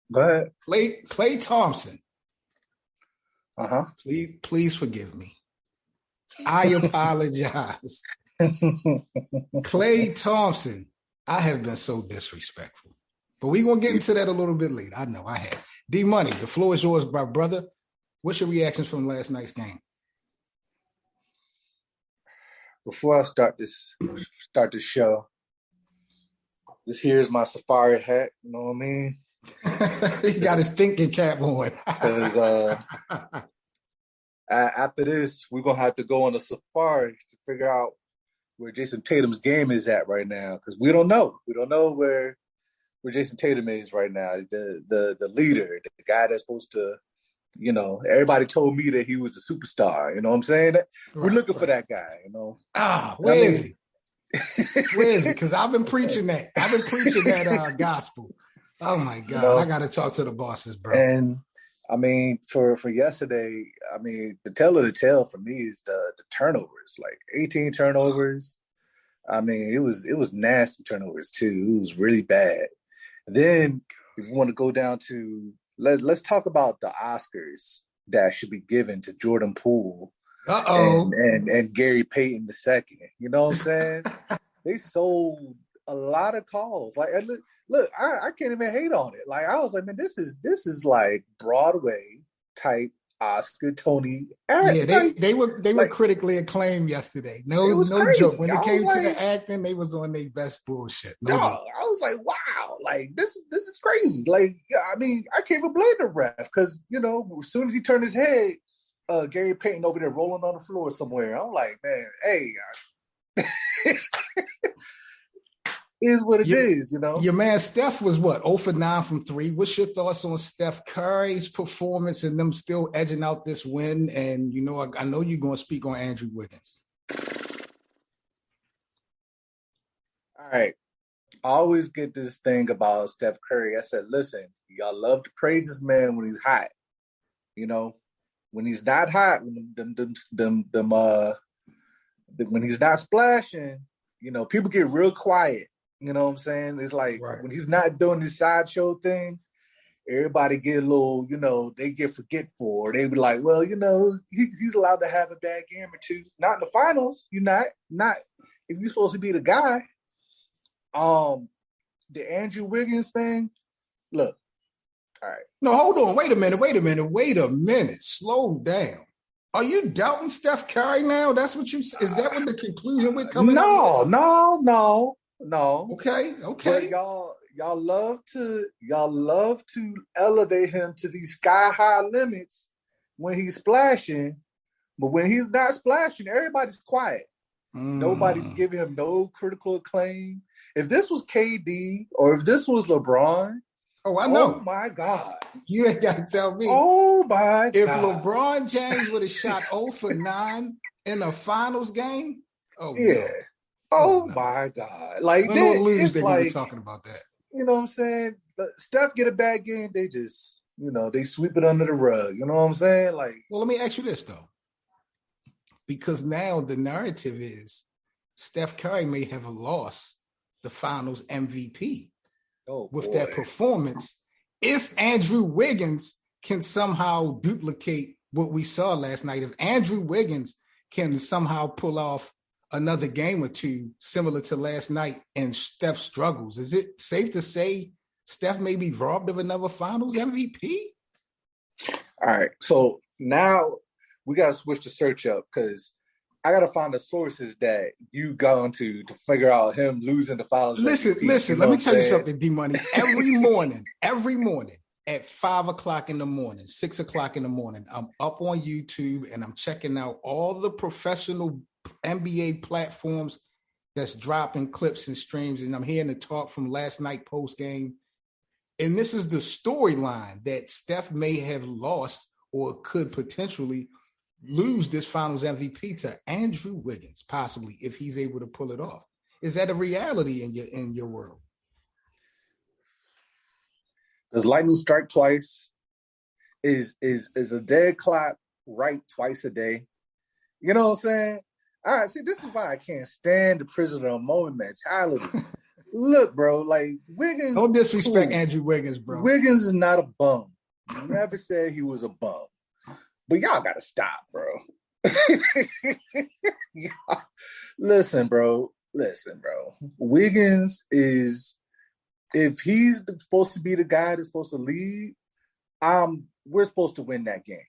But Klay Thompson. uh-huh. Please forgive me. I apologize. Klay Thompson. I have been so disrespectful. But we're going to get into that a little bit later. I know I have. D Money, the floor is yours, my brother. What's your reactions from last night's game? Before I start this show, this here's my safari hat. You know what I mean? He got his thinking cap on. Because after this, we're gonna have to go on a safari to figure out where Jason Tatum's game is at right now. Because we don't know. We don't know where Jason Tatum is right now. The leader, the guy that's supposed to, everybody told me that he was a superstar. You know what I'm saying? We're looking for that guy. Where is he? Where is he? Because I've been preaching that. Gospel. Oh my God! I got to talk to the bosses, bro. And I mean, for yesterday, I mean, the tale of the tale for me is the turnovers, like 18 turnovers. I mean, it was nasty turnovers too. It was really bad. Then, if you want to go down to let's talk about the Oscars that should be given to Jordan Poole and Gary Payton II. You know what I'm saying? They sold a lot of calls. Like, look, I can't even hate on it. Like, I was like, man, this is like Broadway type Oscar, Tony. Yeah, they were critically acclaimed yesterday. No joke. When it came to the acting, they was on their best bullshit. I was like, wow, like this is crazy. Like, I mean, I can't even blame the ref because as soon as he turned his head, Gary Payton over there rolling on the floor somewhere. I'm like, man, hey. Is what it is. Your man Steph was what, 0 for 9 from 3. What's your thoughts on Steph Curry's performance and them still edging out this win? And I know you're going to speak on Andrew Wiggins. All right. I always get this thing about Steph Curry. I said, listen, y'all love to praise this man when he's hot. When he's not hot, when he's not splashing, people get real quiet. You know what I'm saying? It's like when he's not doing this sideshow thing, everybody get a little, they get forgetful. Or they be like, well, he's allowed to have a bad game or two. Not in the finals. You're not if you're supposed to be the guy. The Andrew Wiggins thing, look. All right. No, hold on. Wait a minute. Slow down. Are you doubting Steph Curry now? That's what is that what the conclusion we're coming up with? No. Okay. But y'all love to elevate him to these sky high limits when he's splashing, but when he's not splashing, everybody's quiet. Nobody's giving him no critical acclaim. If this was KD or if this was LeBron, I know. Oh my God! You ain't got to tell me. Oh my God! If LeBron James would have shot 0 for 9 in a finals game, yeah. Oh my God! Like win or lose, they're gonna be talking about that. You know what I'm saying? Steph get a bad game, they just they sweep it under the rug. You know what I'm saying? Like, well, let me ask you this though, because now the narrative is Steph Curry may have lost the Finals MVP with that performance. If Andrew Wiggins can somehow duplicate what we saw last night, if Andrew Wiggins can somehow pull off another game or two similar to last night and Steph struggles, is it safe to say Steph may be robbed of another Finals MVP? All right. So now we got to switch the search up because I got to find the sources that you gone to figure out him losing the Finals MVP. Listen, let me tell you something, D-Money. Every morning at 5 o'clock in the morning, 6 o'clock in the morning, I'm up on YouTube and I'm checking out all the professional NBA platforms that's dropping clips and streams, and I'm hearing the talk from last night post game. And this is the storyline that Steph may have lost or could potentially lose this Finals MVP to Andrew Wiggins, possibly, if he's able to pull it off. Is that a reality in your world? Does lightning strike twice? Is a dead clock right twice a day? You know what I'm saying? All right, see, this is why I can't stand the prisoner of the moment mentality. Look, bro, like Wiggins. Don't disrespect Andrew Wiggins, bro. Wiggins is not a bum. Never said he was a bum. But y'all gotta stop, bro. Listen, bro. Wiggins is, if he's supposed to be the guy that's supposed to lead, we're supposed to win that game.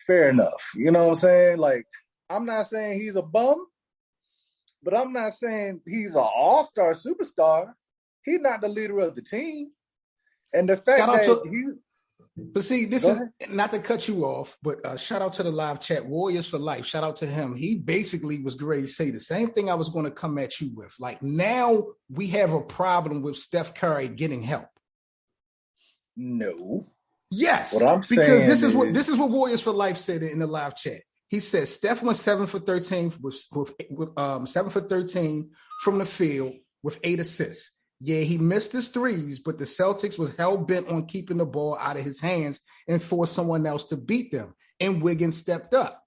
Fair enough. You know what I'm saying? Like, I'm not saying he's a bum, but I'm not saying he's an all-star superstar. He's not the leader of the team. And the fact But see, this is not to cut you off, but shout out to the live chat, Warriors for Life. Shout out to him. He basically was ready to say the same thing I was going to come at you with. Like, now we have a problem with Steph Curry getting help. No. Yes. What I'm saying because this is what Warriors for Life said in the live chat. He said Steph went 7 for 13 with 7 for 13 from the field with 8 assists. Yeah, he missed his threes, but the Celtics was hell-bent on keeping the ball out of his hands and forced someone else to beat them. And Wiggins stepped up.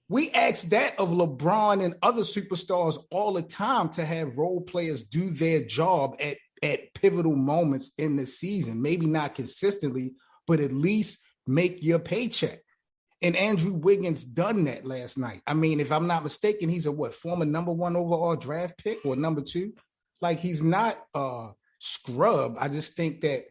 We ask that of LeBron and other superstars all the time, to have role players do their job at pivotal moments in the season. Maybe not consistently, but at least make your paycheck. And Andrew Wiggins done that last night. I mean, if I'm not mistaken, he's a former number 1 overall draft pick or number 2. Like, he's not a scrub. I just think that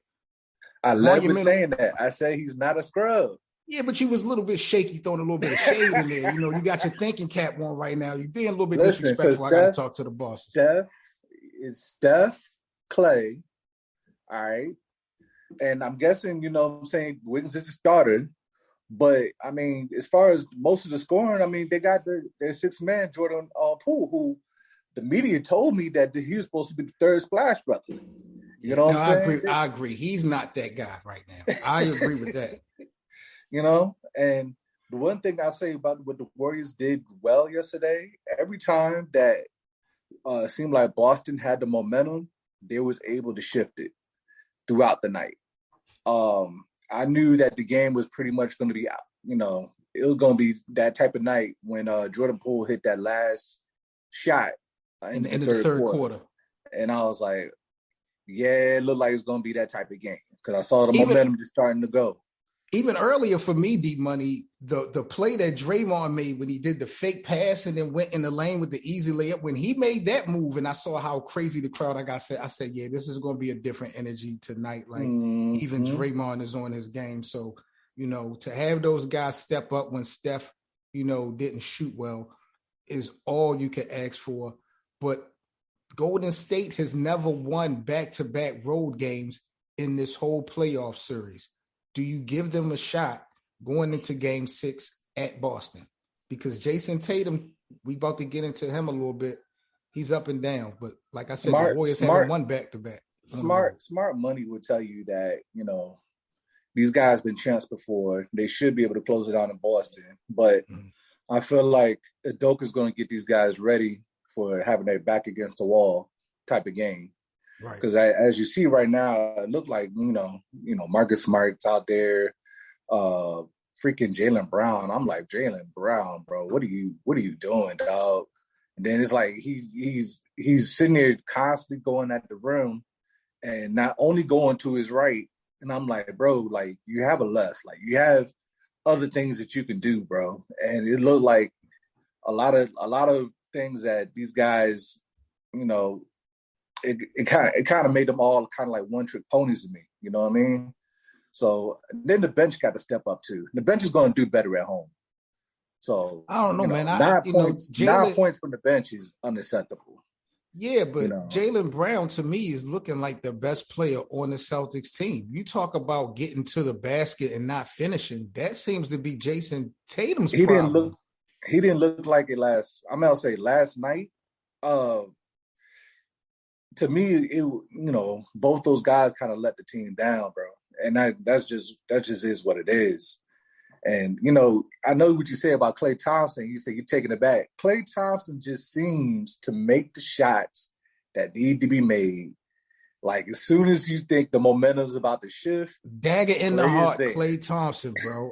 I love you saying that. I say he's not a scrub. Yeah, but you was a little bit shaky, throwing a little bit of shade in there. You know, you got your thinking cap on right now. You're being a little bit disrespectful. I got to talk to the boss. Steph, Clay, all right? And I'm guessing, you know what I'm saying, Wiggins is the starter. But, I mean, as far as most of the scoring, I mean, they got their sixth man, Jordan Poole, who the media told me that he was supposed to be the third Splash brother. You know what I'm saying? I agree. He's not that guy right now. I agree with that. You know, and the one thing I say about what the Warriors did well yesterday, every time that seemed like Boston had the momentum, they was able to shift it throughout the night. I knew that the game was pretty much going to be, you know, it was going to be that type of night when Jordan Poole hit that last shot in the third quarter. And I was like, yeah, it looked like it's going to be that type of game because I saw the momentum just starting to go. Even earlier for me, D-Money, the play that Draymond made when he did the fake pass and then went in the lane with the easy layup, when he made that move and I saw how crazy the crowd I said, yeah, this is going to be a different energy tonight. Like, even Draymond is on his game. So, you know, to have those guys step up when Steph, you know, didn't shoot well is all you can ask for. But Golden State has never won back-to-back road games in this whole playoff series. Do you give them a shot going into game 6 at Boston? Because Jason Tatum, we about to get into him a little bit. He's up and down. But like I said, the Warriors haven't won back-to-back. Smart money would tell you that, you know, these guys been champs before. They should be able to close it out in Boston. But I feel like Udoka's going to get these guys ready for having their back against the wall type of game. Right. Because as you see right now, it looked like, you know, Marcus Smart's out there, freaking Jaylen Brown. I'm like, Jaylen Brown, bro, what are you doing, dog? And then it's like he's sitting there constantly going at the rim and not only going to his right. And I'm like, bro, like, you have a left, like you have other things that you can do, bro. And it looked like a lot of things that these guys, you know, it kind of made them all kind of like one-trick ponies to me. You know what I mean? So then the bench got to step up too. The bench is going to do better at home. So I don't know, man. 9 points from the bench is unacceptable. Yeah, but Jaylen Brown to me is looking like the best player on the Celtics team. You talk about getting to the basket and not finishing. That seems to be Jason Tatum's problem. He didn't look like it last night. To me, both those guys kind of let the team down, bro. And that just is what it is. And, you know, I know what you say about Klay Thompson. You say you're taking it back. Klay Thompson just seems to make the shots that need to be made. Like, as soon as you think the momentum's about to shift. Dagger in the heart, Klay Thompson, bro.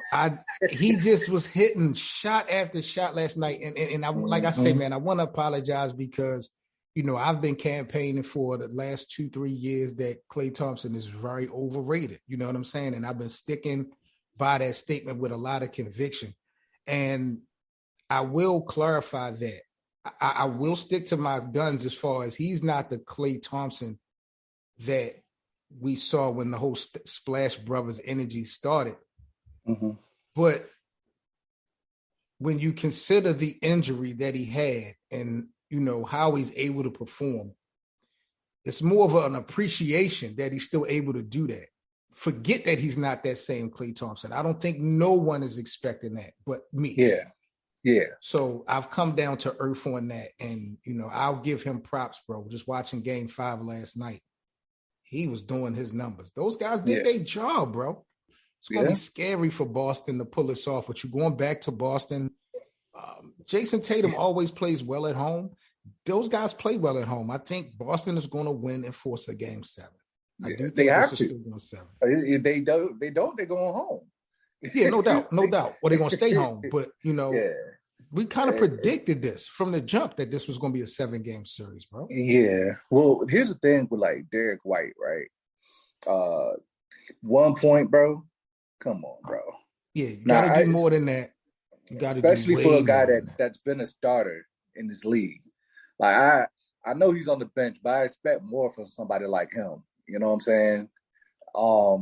He just was hitting shot after shot last night. And I, like I say, man, I want to apologize because I've been campaigning for the last 2-3 years that Klay Thompson is very overrated. You know what I'm saying? And I've been sticking by that statement with a lot of conviction. And I will clarify that. I will stick to my guns as far as he's not the Klay Thompson that we saw when the whole Splash Brothers energy started. Mm-hmm. But when you consider the injury that he had and, how he's able to perform, it's more of an appreciation that he's still able to do that. Forget that he's not that same Klay Thompson. I don't think no one is expecting that but me. Yeah. So I've come down to earth on that. And, I'll give him props, bro. Just watching Game 5 last night, he was doing his numbers. Those guys did their job, bro. It's going to be scary for Boston to pull this off. But you're going back to Boston. Jason Tatum always plays well at home. Those guys play well at home. I think Boston is going to win and force a Game 7. I do think they have to. Still going 7. If they don't, they're going home. Yeah, no doubt. Or they're going to stay home. But, we kind of predicted this from the jump that this was going to be a 7-game series, bro. Yeah. Well, here's the thing with like Derek White, right? 1 point, bro. Come on, bro. Yeah, you got to do more than that. You got to, especially for a guy that's been a starter in this league. Like I know he's on the bench, but I expect more from somebody like him. You know what I'm saying?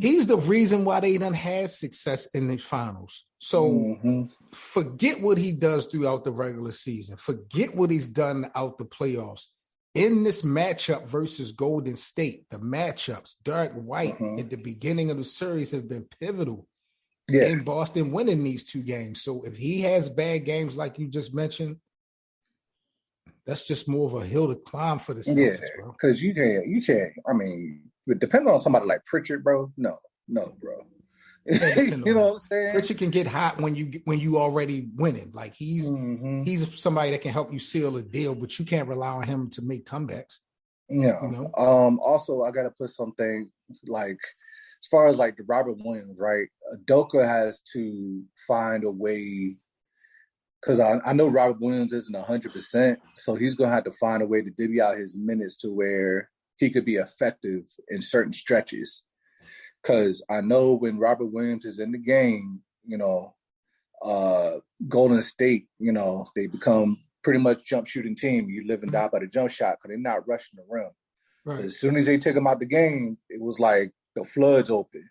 He's the reason why they done had success in the finals. So forget what he does throughout the regular season. Forget what he's done out the playoffs. In this matchup versus Golden State, the matchups, Derek White at the beginning of the series have been pivotal in Boston winning these 2 games. So if he has bad games like you just mentioned, that's just more of a hill to climb for the Celtics, bro. Because you can't. I mean, depending on somebody like Pritchard, bro. No, bro. You know what I'm saying? Pritchard can get hot when you already winning. Like he's somebody that can help you seal a deal, but you can't rely on him to make comebacks. Yeah. Also, I got to put something like as far as like the Robert Williams, right? Udoka has to find a way. Because I know Robert Williams isn't 100%, so he's going to have to find a way to divvy out his minutes to where he could be effective in certain stretches. Because I know when Robert Williams is in the game, Golden State, they become pretty much jump shooting team. You live and die by the jump shot because they're not rushing the rim. Right. As soon as they took him out the game, it was like the floods open.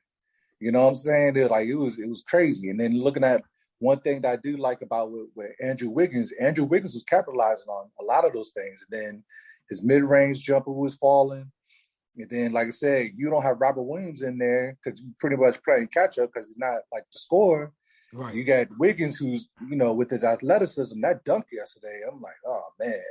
You know what I'm saying? They're like it was crazy. And then looking at one thing that I do like about with Andrew Wiggins was capitalizing on a lot of those things. And then his mid-range jumper was falling. And then, like I said, you don't have Robert Williams in there because you're pretty much playing catch-up because he's not like the scorer. Right. You got Wiggins who's, with his athleticism, that dunk yesterday, I'm like, oh, man.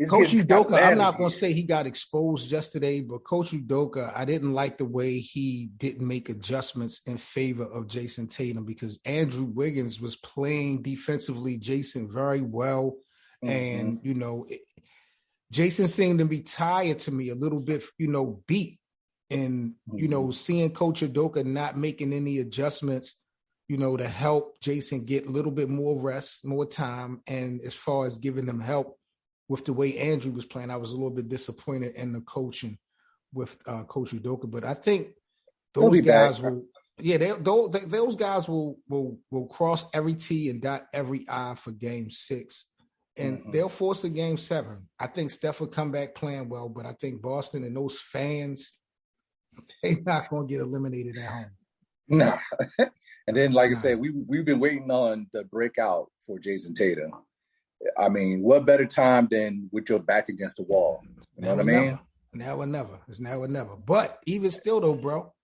Coach Udoka, I'm not going to say he got exposed yesterday, but Coach Udoka, I didn't like the way he didn't make adjustments in favor of Jason Tatum because Andrew Wiggins was playing defensively Jason very well. And, Jason seemed to be tired to me a little bit, beat. And, seeing Coach Udoka not making any adjustments, to help Jason get a little bit more rest, more time. And as far as giving them help with the way Andrew was playing, I was a little bit disappointed in the coaching with Coach Udoka. But I think those guys will, those guys will cross every T and dot every I for Game 6. And they'll force a Game 7. I think Steph will come back playing well, but I think Boston and those fans, they're not going to get eliminated at home. No. And then, like I said, we've been waiting on the breakout for Jason Tatum. I mean, what better time than with your back against the wall? You know what I mean? Now or never. It's now or never. But even still, though, bro,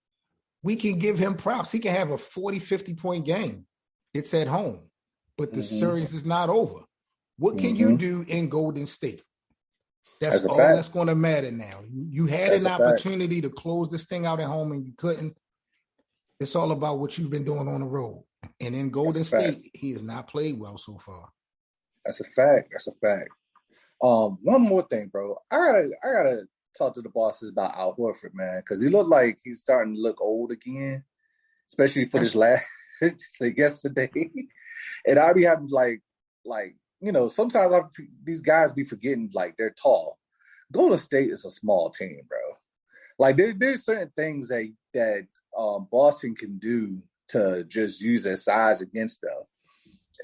we can give him props. He can have a 40, 50-point game. It's at home. But the series is not over. What can you do in Golden State? That's all that's going to matter now. You had an opportunity to close this thing out at home and you couldn't. It's all about what you've been doing on the road. And in Golden State, he has not played well so far. That's a fact. One more thing, bro. I gotta talk to the bosses about Al Horford, man, because he looked like he's starting to look old again, especially for this last like yesterday. And I be having like sometimes these guys be forgetting like they're tall. Golden State is a small team, bro. Like there's certain things that Boston can do to just use their size against them.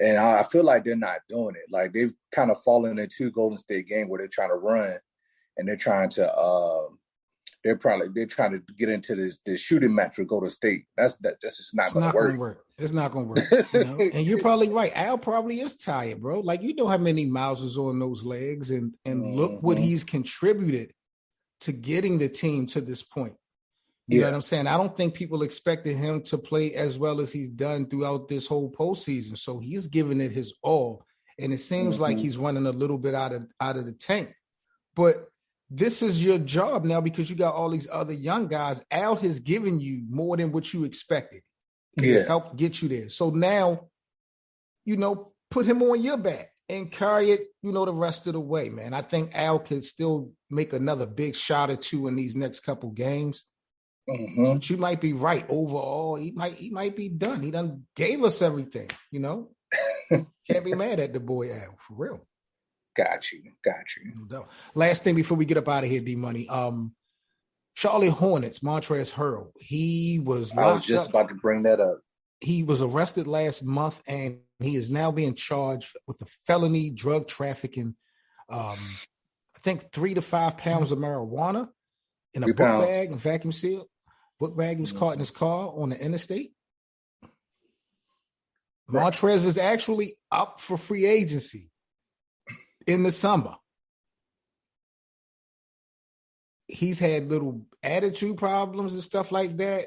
And I feel like they're not doing it. Like they've kind of fallen into Golden State game where they're trying to run and they're trying to they're trying to get into this shooting match with Golden State. That's just not going to work. It's not going to work. And you're probably right. Al probably is tired, bro. Like how many miles is on those legs, and look what he's contributed to getting the team to this point. You know what I'm saying? I don't think people expected him to play as well as he's done throughout this whole postseason. So he's giving it his all, and it seems like he's running a little bit out of the tank. But this is your job now because you got all these other young guys. Al has given you more than what you expected. It helped get you there. So now, put him on your back and carry it, the rest of the way, man. I think Al can still make another big shot or two in these next couple games. But you might be right. Overall, he might be done. He done gave us everything, Can't be mad at the boy Al, for real. Got you. No. Last thing before we get up out of here, D-Money. Charlotte Hornets, Montrezl Harrell. I was just about to bring that up. He was arrested last month, and he is now being charged with a felony drug trafficking. I think 3 to 5 pounds of marijuana in a book bag and vacuum sealed. Book bag was caught in his car on the interstate. Montrez is actually up for free agency in the summer. He's had little attitude problems and stuff like that.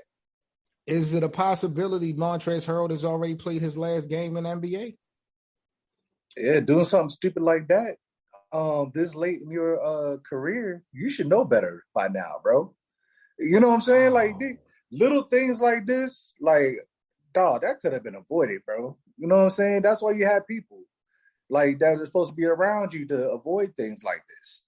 Is it a possibility Montrezl Harrell has already played his last game in NBA? Yeah, doing something stupid like that this late in your career, you should know better by now, bro. You know what I'm saying? Like little things like this, like, dog, that could have been avoided, bro. You know what I'm saying? That's why you have people like that are supposed to be around you to avoid things like this.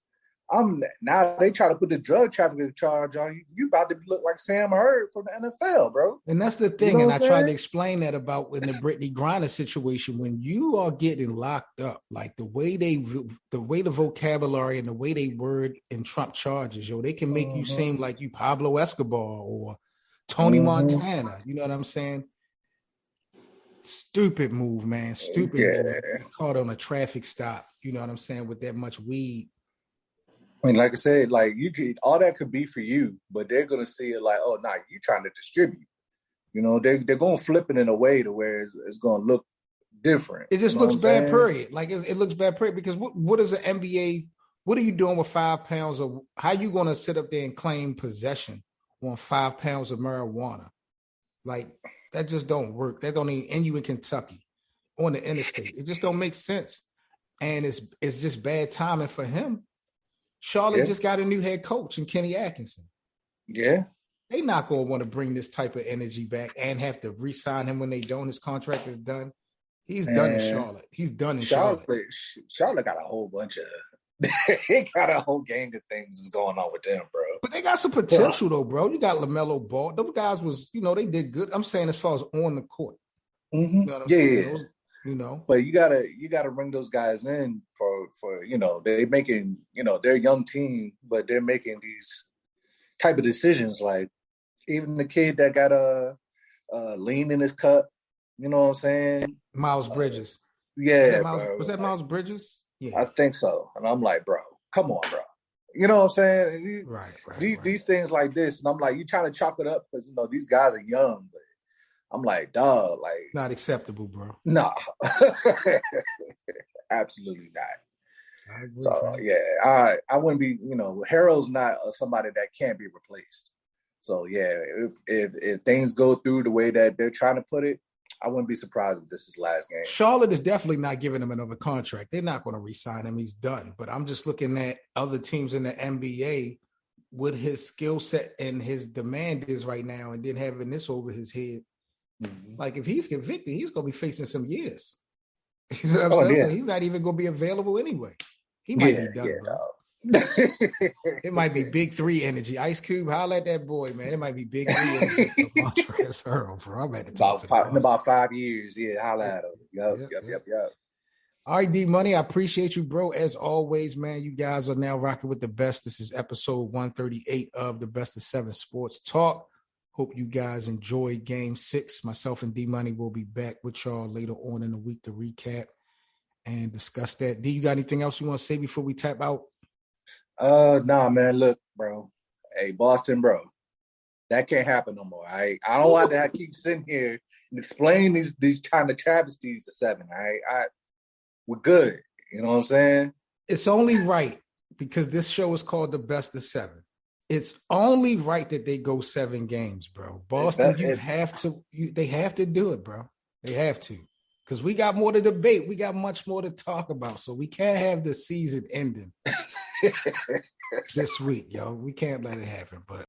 Now they try to put the drug trafficking charge on you. You about to look like Sam Hurd from the NFL, bro. And that's the thing. And I tried to explain that about in the Brittany Griner situation. When you are getting locked up, like the way the vocabulary and the way they word and Trump charges, they can make you seem like you Pablo Escobar or Tony Montana. You know what I'm saying? Stupid move, man. Stupid move. Caught on a traffic stop. You know what I'm saying? With that much weed. I mean, like I said, like all that could be for you, but they're gonna see it like, oh, nah, you trying to distribute. They're gonna flip it in a way to where it's gonna look different. It just looks bad, period. Like it looks bad, period. Because what is an NBA? What are you doing with 5 pounds of? How you gonna sit up there and claim possession on 5 pounds of marijuana? Like that just don't work. That don't even end you in Kentucky on the interstate. It just don't make sense, and it's just bad timing for him. Charlotte just got a new head coach in Kenny Atkinson. Yeah. They not going to want to bring this type of energy back and have to re-sign him when they don't. His contract is done. He's done in Charlotte. He's done in Charlotte. Charlotte got a whole bunch of they got a whole gang of things going on with them, bro. But they got some potential though, bro. You got LaMelo Ball. Those guys was, they did good. I'm saying as far as on the court. You know what I'm saying? Those, but you gotta bring those guys in for they making they're a young team, but they're making these type of decisions. Like even the kid that got a lean in his cup, you know what I'm saying? Miles Bridges. Was that Miles Bridges? Yeah, I think so. And I'm like, bro, come on, bro. You know what I'm saying? Right. These things like this, and I'm like, you trying to chop it up because these guys are young, but I'm like, dog, like not acceptable, bro. No, absolutely not. So I wouldn't be. Harrell's not somebody that can't be replaced. So yeah, if things go through the way that they're trying to put it, I wouldn't be surprised if this is last game. Charlotte is definitely not giving him another contract. They're not going to re-sign him. He's done. But I'm just looking at other teams in the NBA, what his skill set and his demand is right now, and then having this over his head. Like if he's convicted, he's gonna be facing some years. You know what I'm saying? So he's not even gonna be available anyway. He might be done, bro. It might be big 3 energy. Ice Cube, holla at that boy, man. It might be big 3 energy. Montrezl Harrell, bro. I'm at the top. In about 5 years, holla at him. Yep. All right, D Money, I appreciate you, bro. As always, man, you guys are now rocking with the best. This is episode 138 of the Best of Seven Sports Talk. Hope you guys enjoy Game 6. Myself and D Money will be back with y'all later on in the week to recap and discuss that. D, you got anything else you want to say before we tap out? Nah, man. Look, bro. Hey, Boston, bro. That can't happen no more. I don't want to keep sitting here and explain these kind of travesties to 7. We're good. You know what I'm saying? It's only right because this show is called the Best of 7. It's only right that they go 7 games, bro. Boston, they have to do it, bro. They have to. Because we got more to debate. We got much more to talk about. So we can't have the season ending this week, yo. We can't let it happen. But